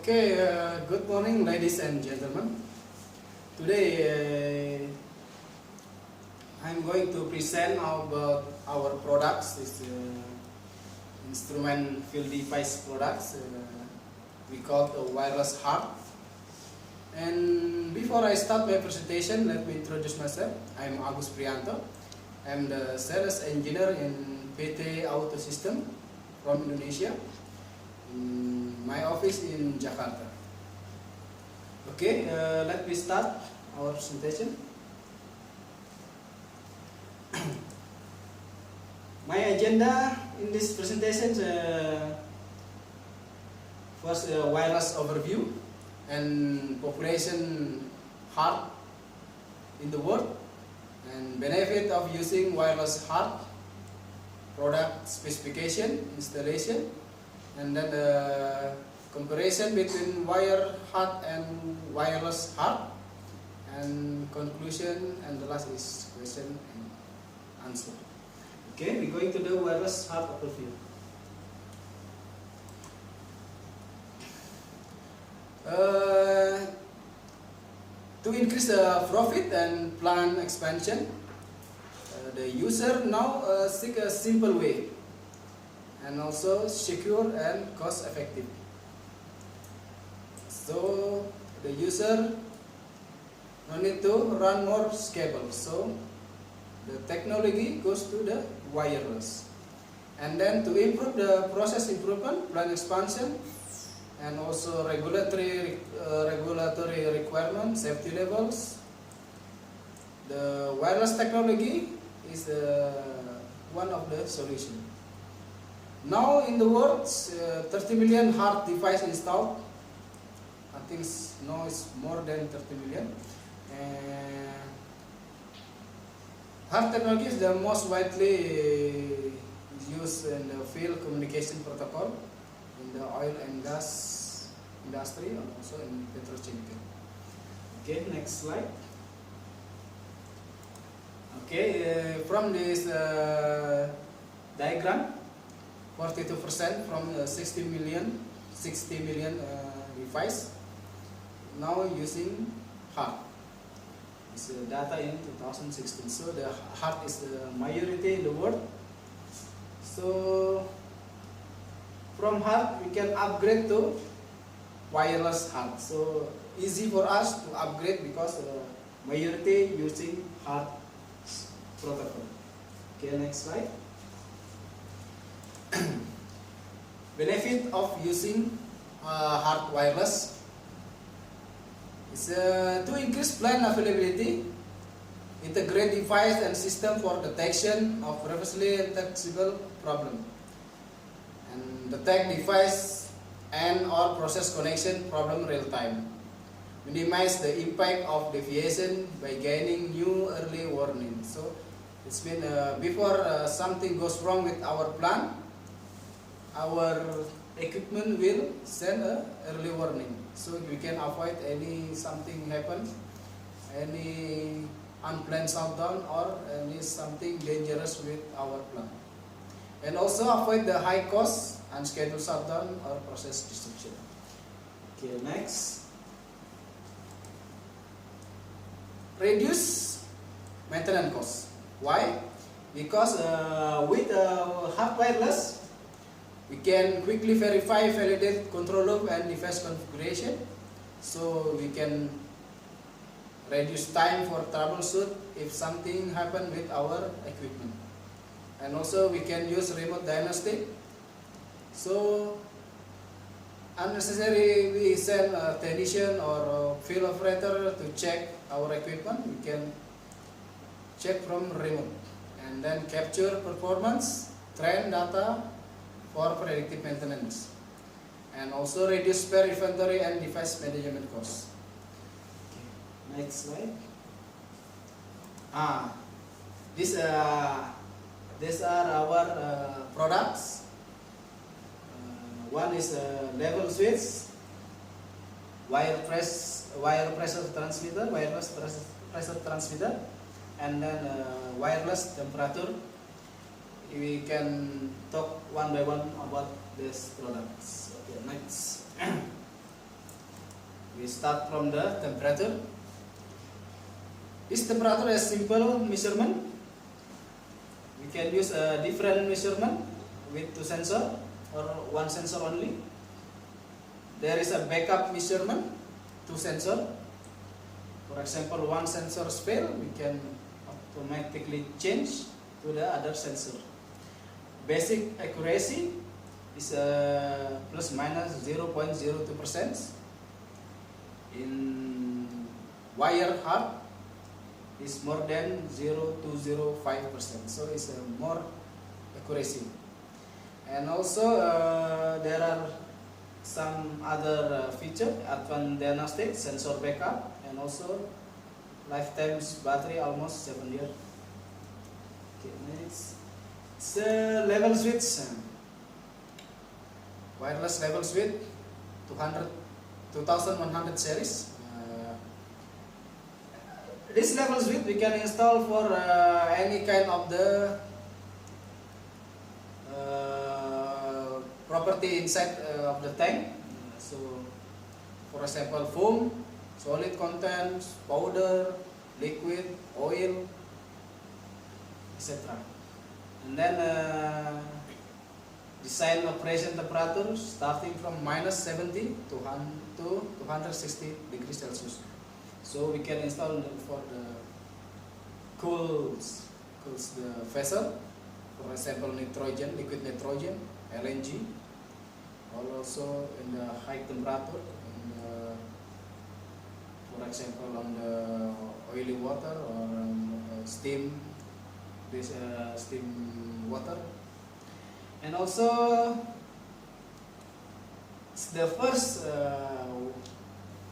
Okay, good morning, ladies and gentlemen. Today I'm going to present about our products. This instrument field device products we call the wireless heart. And before I start my presentation, let me introduce myself. I'm Agus Prianto. I'm the sales engineer in PT Auto System from Indonesia. My office in Jakarta. Okay, let me start our presentation. My agenda in this presentation was a wireless overview and population heart in the world and benefit of using wireless heart, product specification, installation, and then the comparison between wire heart and wireless heart, and conclusion, and the last is question and answer. Okay, we're going to do wireless heart overview. To increase the profit and plan expansion, the user now seek a simple way and also secure and cost effective. So the user no need to run more cable, so the technology goes to the wireless. And then to improve the process improvement, plan expansion, and also regulatory requirement, safety levels, the wireless technology is one of the solutions. Now in the world, 30 million heart device installed. I think now it's more than 30 million. Heart technology is the most widely used in the field communication protocol in the oil and gas industry and also in petrochemical. Okay, next slide. Okay, from this diagram, 42% from 60 million device now using heart. It's data in 2016. So the heart is the majority in the world. So from heart we can upgrade to wireless heart. So easy for us to upgrade because majority using heart protocol. Okay, next slide. Benefit of using heart wireless is to increase plan availability, integrate device and system for detection of previously detectable problem, and detect device and or process connection problem real time, minimize the impact of deviation by gaining new early warning. So it's mean before something goes wrong with our plan, our equipment will send a early warning, so we can avoid any something happen, any unplanned shutdown or any something dangerous with our plan, and also avoid the high cost unscheduled shutdown or process disruption. Okay, next. Reduce maintenance cost. Why? Because with heart wireless we can quickly verify, validate control loop and device configuration, so we can reduce time for troubleshoot if something happen with our equipment. And also we can use remote diagnostic, so unnecessary we send a technician or a field operator to check our equipment. We can check from remote and then capture performance, trend data for predictive maintenance, and also reduce spare inventory and device management costs. Okay, next slide. These are our products. One is a level switch, wireless pressure transmitter, and then wireless temperature. We can talk one by one about these products. Okay, next. We start from the temperature. This temperature is simple measurement. We can use a different measurement with 2 sensors or 1 sensor only. There is a backup measurement, 2 sensors. For example, 1 sensor fail, we can automatically change to the other sensor. Basic accuracy is plus minus 0.02%. In wire harp is more than 0.205%, so it's more accuracy. And also there are some other feature, advanced diagnostic, sensor backup, and also lifetime battery almost 7 years. Okay, next, it's level switch, wireless level switch, 2100 series. This level switch we can install for any kind of the property inside of the tank. So, for example, foam, solid contents, powder, liquid, oil, etc. And then design operation temperature starting from -70 to 260 degrees Celsius. So we can install for the cools the vessel, for example nitrogen, liquid nitrogen, LNG, or also in the high temperature, for example on the oily water or steam, this steam water. And also it's the first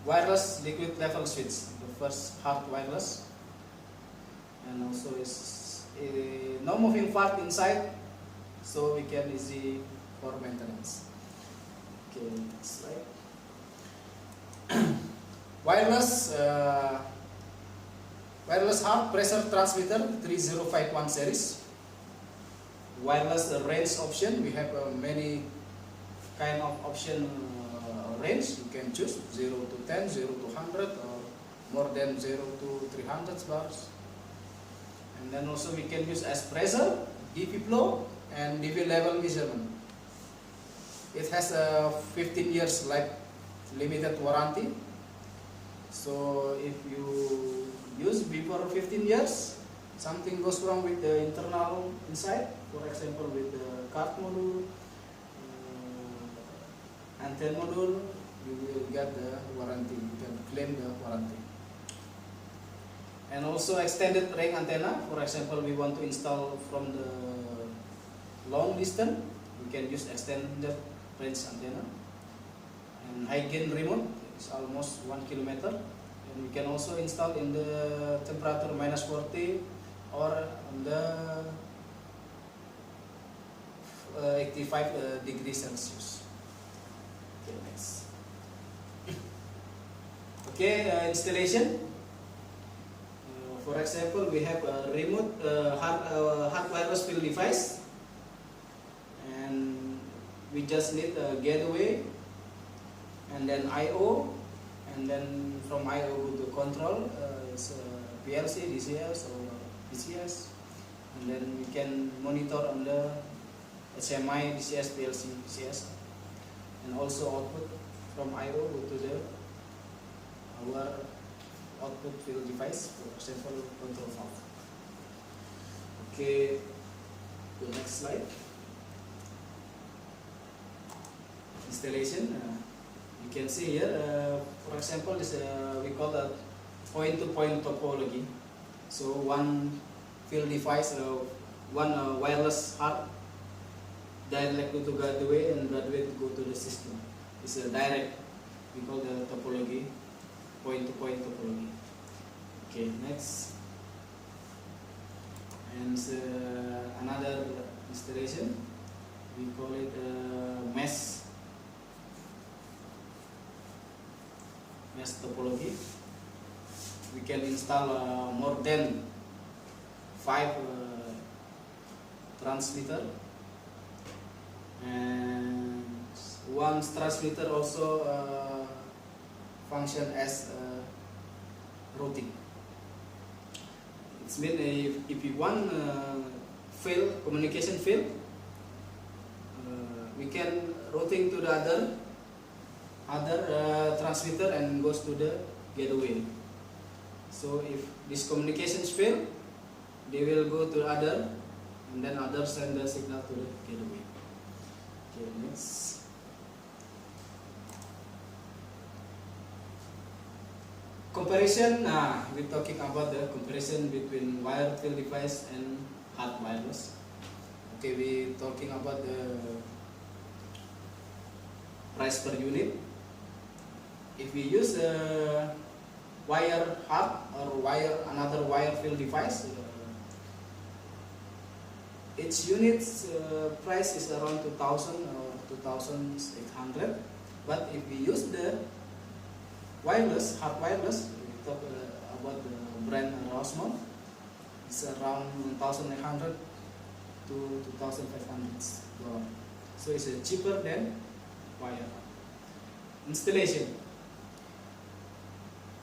wireless liquid level switch, the first hard wireless, and also is no moving part inside, so we can easy for maintenance. Okay, next slide. Wireless hard pressure transmitter 3051 series. Wireless range option, we have many kind of option range. You can choose 0 to 10, 0 to 100, or more than 0 to 300 bars. And then also we can use as pressure, DP flow, and DP level measurement. It has a 15 years life limited warranty. So if you use before 15 years, something goes wrong with the internal inside, for example with the card module, antenna module, you will get the warranty, you can claim the warranty. And also extended range antenna, for example we want to install from the long distance, we can use extended range antenna. And high gain remote is almost 1 kilometer, and we can also install in the temperature -40 or on the 85 degrees Celsius. Okay, next. Okay, installation. For example, we have a remote hard wireless field device, and we just need a gateway, and then I/O, and then from I/O to control, it's PLC, DCS, or DCS, and then we can monitor on the HMI, DCS, PLC, DCS, and also output from I/O to our output field device, for example control valve. Okay, the next slide. Installation. You can see here, for example, this we call that point-to-point topology. So one field device, one wireless hard direct to gateway, and gateway to go to the system. It's a direct. We call the topology point-to-point topology. Okay, next. And another installation, we call it mesh topology. We can install more than 5 transmitter, and one transmitter also function as routing. It means if you want communication fail, we can routing to the other transmitter and goes to the gateway. So if these communications fail, they will go to other, and then other send the signal to the gateway. Okay, next. Comparison. We're talking about the comparison between wired field device and hard wireless. Okay, we're talking about the price per unit. If we use a wire hard or another wire field device, each unit's price is around 2,000 or 2,800. But if we use the hard wireless, we talk about the brand Rosmont, it's around 1,800 to 2,500. So it's cheaper than wire. Installation.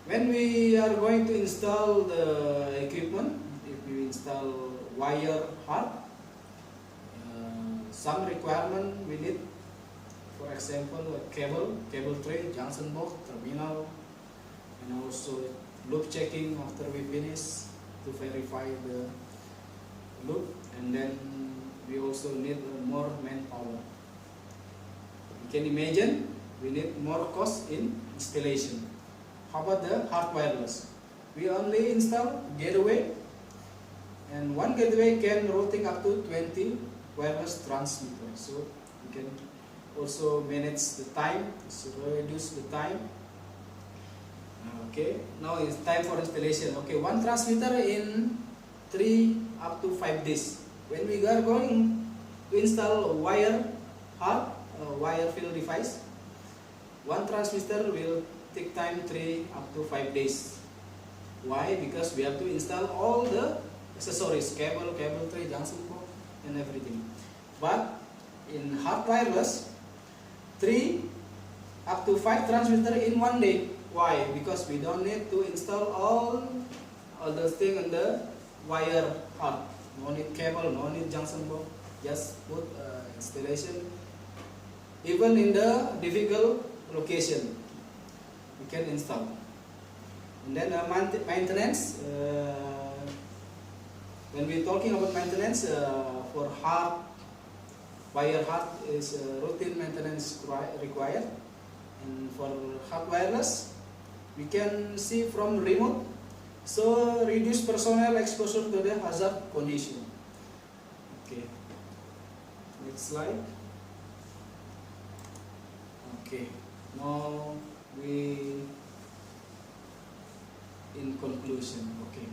When we are going to install the equipment, if we install wire hard, some requirement we need, for example, a cable tray, junction box, terminal, and also loop checking after we finish to verify the loop, and then we also need more manpower. You can imagine we need more cost in installation. How about the hard wireless? We only install gateway, and one gateway can routing up to 20 wireless transmitters. So you can also manage the time, so reduce the time. Okay, now it's time for installation. Okay, one transmitter in 3 up to 5 days. When we are going to install a wire field device, one transmitter will take time 3 up to 5 days. Why? Because we have to install all the accessories, cable tray, junction box, and everything. But in hard wireless, 3 up to 5 transmitter in 1 day. Why? Because we don't need to install all those things on the wire hard. No need cable, no need junction box. Just put installation. Even in the difficult location, we can install. And then maintenance. When we're talking about maintenance, for wire hard is routine maintenance required, and for hard wireless, we can see from remote. So reduce personnel exposure to the hazard condition. Okay. Next slide. Okay. Now we in conclusion. Okay.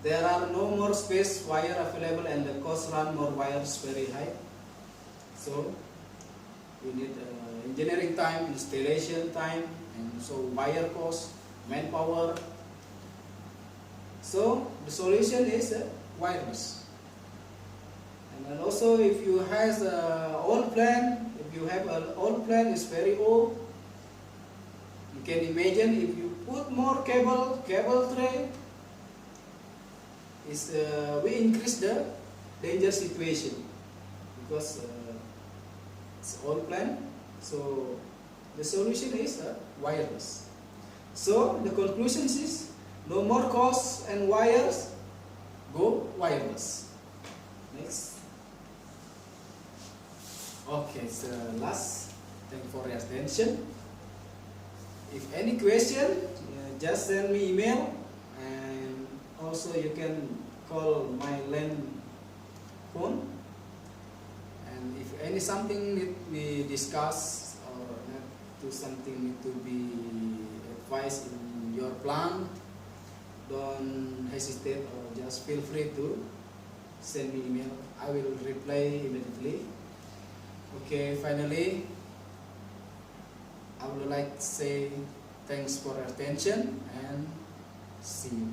There are no more space wire available, and the cost run more wires very high. So we need engineering time, installation time, and so wire cost, manpower. So the solution is wireless. And then also, if you have an old plan, is very old, you can imagine if you put more cable tray, we increase the danger situation, because it's old plan. So the solution is wireless. So the conclusion is no more costs and wires, go wireless. Next. Okay, so last. Thank you for your attention. If any question, just send me email, and also you can call my land phone. And if any something need we discuss, or something need to be advised in your plan, don't hesitate, or just feel free to send me email. I will reply immediately. Okay, finally, I would like to say thanks for your attention, and see you.